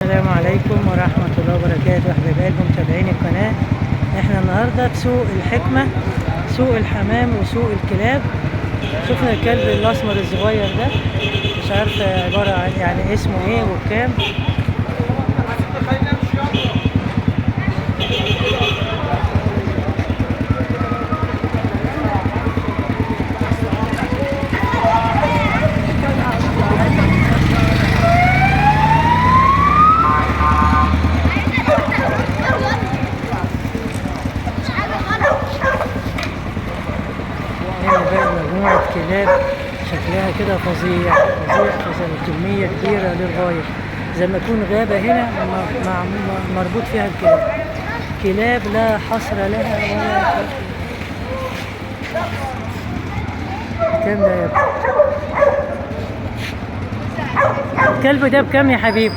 السلام عليكم ورحمة الله وبركاته. حبايب قلبي متابعين القناة، احنا النهاردة في سوق الحكمة، سوق الحمام وسوق الكلاب. شفنا الكلب الأسمر الصغير ده، مش عارفة عبارة عن يعني اسمه ايه وبكام. مجموعة كلاب شكلها كده فظيع فظيع فظيع، كمية كبيرة للغاية، زي ما يكون غابة هنا مربوط فيها الكلاب، كلاب لا حصر لها ولا كام ده يا ابني؟ الكلب ده بكام يا حبيبي؟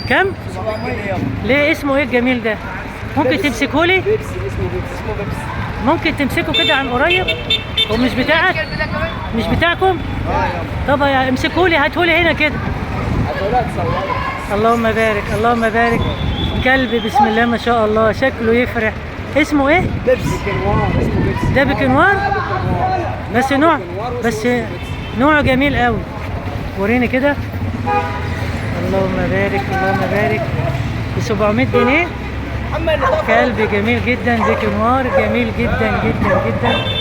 كم؟ 700. ليه اسمه ايه الجميل ده؟ ممكن تمسكهولي؟ بيبسي، اسمه بيبسي. ممكن تمسكه كده عن قريب؟ هو مش بتاعك؟ مش بتاعكم؟ يلا طب امسكهولي، هاتهولي هنا كده. هتقولها تصوري. اللهم بارك اللهم بارك. كلب بسم الله ما شاء الله، شكله يفرح. اسمه ايه؟ بيبسي كنوار، اسمه بيبسي. ده بكنوار؟ بس نوع، بس نوعه جميل قوي. وريني كده. اللهم بارك اللهم بارك. ب 700 جنيه. كلب جميل جدا، بكنوار جميل جدا جدا جدا.